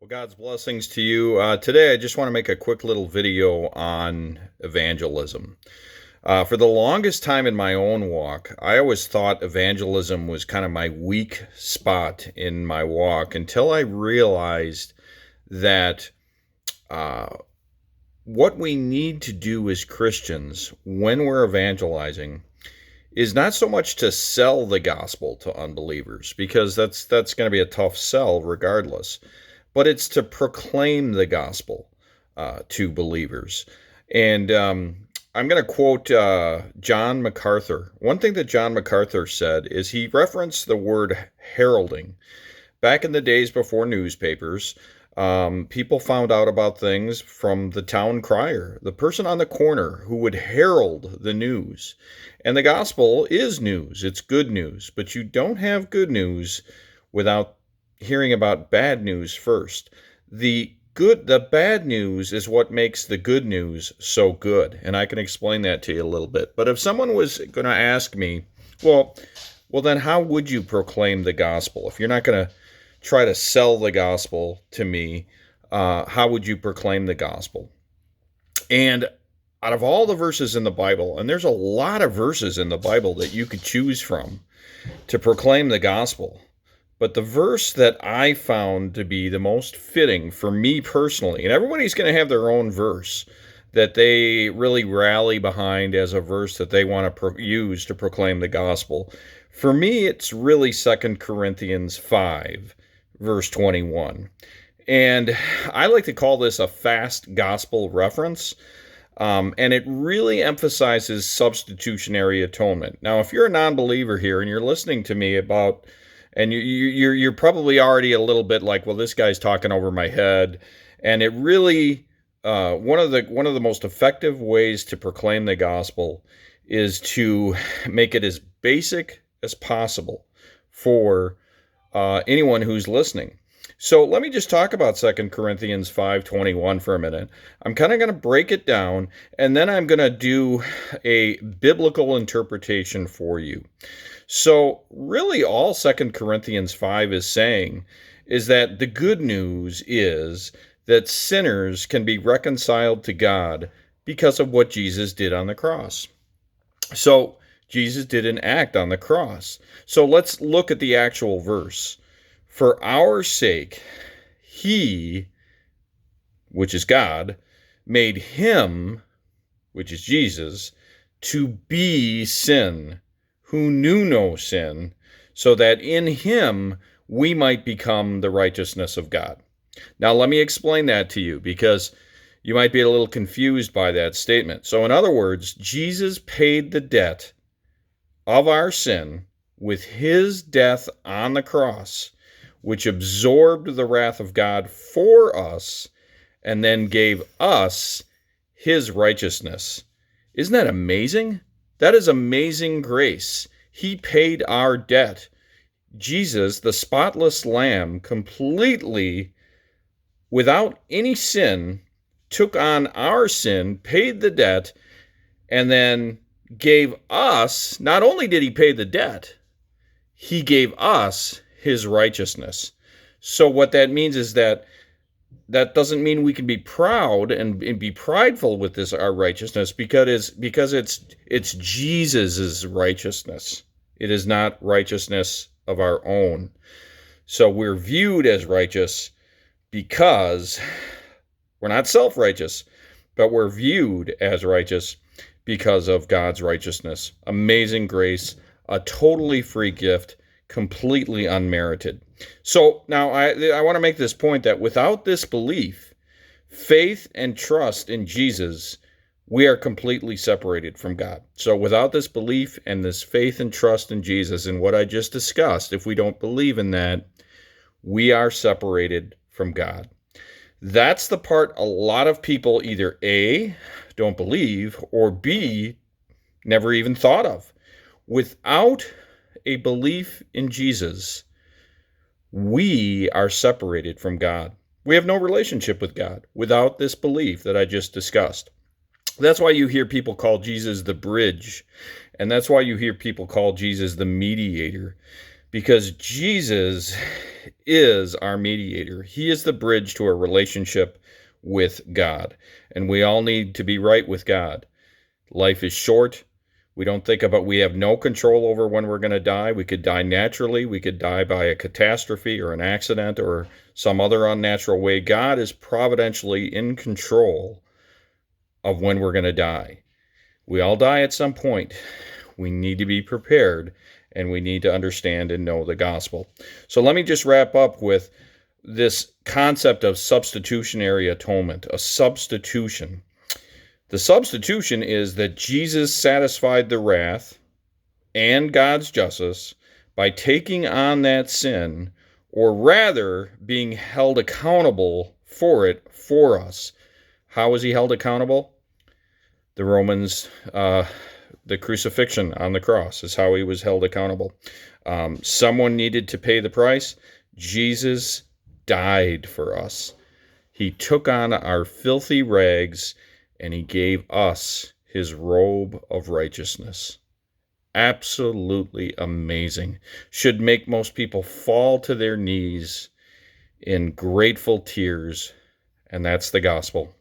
Well, God's blessings to you. Today, I just want to make a quick little video on evangelism. For the longest time in my own walk, I always thought evangelism was kind of my weak spot in my walk until I realized that uh, what we need to do as Christians when we're evangelizing is not so much to sell the gospel to unbelievers, because that's going to be a tough sell regardless, but it's to proclaim the gospel to believers. And I'm going to quote John MacArthur. One thing that John MacArthur said is he referenced the word heralding. Back in the days before newspapers, people found out about things from the town crier, the person on the corner who would herald the news. And the gospel is news, it's good news, but you don't have good news without hearing about bad news first. The bad news is what makes the good news so good, and I can explain that to you a little bit. But if someone was going to ask me, well, then how would you proclaim the gospel? If you're not going to try to sell the gospel to me, how would you proclaim the gospel? And out of all the verses in the Bible, and there's a lot of verses in the Bible that you could choose from to proclaim the gospel, but the verse that I found to be the most fitting for me personally, and everybody's going to have their own verse that they really rally behind as a verse that they want to use to proclaim the gospel. For me, it's really 2 Corinthians 5, verse 21. And I like to call this a fast gospel reference. And it really emphasizes substitutionary atonement. Now, if you're a non-believer here and you're listening to me about, and you're probably already a little bit like, well, this guy's talking over my head. And it really, one of the most effective ways to proclaim the gospel is to make it as basic as possible for anyone who's listening. So let me just talk about 2 Corinthians 5:21 for a minute. I'm kind of going to break it down, and then I'm going to do a biblical interpretation for you. So really all 2 Corinthians 5 is saying is that the good news is that sinners can be reconciled to God because of what Jesus did on the cross. So Jesus did an act on the cross. So let's look at the actual verse. For our sake, he, which is God, made him, which is Jesus, to be sin, who knew no sin, so that in him we might become the righteousness of God. Now, let me explain that to you, because you might be a little confused by that statement. So, in other words, Jesus paid the debt of our sin with his death on the cross, which absorbed the wrath of God for us and then gave us his righteousness. Isn't that amazing? That is amazing grace. He paid our debt. Jesus, the spotless Lamb, completely, without any sin, took on our sin, paid the debt, and then gave us, not only did he pay the debt, he gave us his righteousness. So what that means is that doesn't mean we can be proud and be prideful with this our righteousness, because it's Jesus's righteousness. It is not righteousness of our own. So we're viewed as righteous because we're not self-righteous, but we're viewed as righteous because of God's righteousness. Amazing grace, a totally free gift, completely unmerited. So now I want to make this point that without this belief, faith, and trust in Jesus, we are completely separated from God. So without this belief and this faith and trust in Jesus and what I just discussed, if we don't believe in that, we are separated from God. That's the part a lot of people either A, don't believe, or B, never even thought of. Without a belief in Jesus, we are separated from God. We have no relationship with God without this belief that I just discussed. That's why you hear people call Jesus the bridge, and that's why you hear people call Jesus the mediator, because Jesus is our mediator. He is the bridge to a relationship with God. And we all need to be right with God. Life is short. We have no control over when we're going to die. We could die naturally. We could die by a catastrophe or an accident or some other unnatural way. God is providentially in control of when we're going to die. We all die at some point. We need to be prepared, and we need to understand and know the gospel. So let me just wrap up with this concept of substitutionary atonement, a substitution. The substitution is that Jesus satisfied the wrath and God's justice by taking on that sin, or rather being held accountable for it for us. How was he held accountable? The Romans, the crucifixion on the cross is how he was held accountable. Someone needed to pay the price. Jesus died for us. He took on our filthy rags, and he gave us his robe of righteousness. Absolutely amazing. Should make most people fall to their knees in grateful tears, and that's the gospel.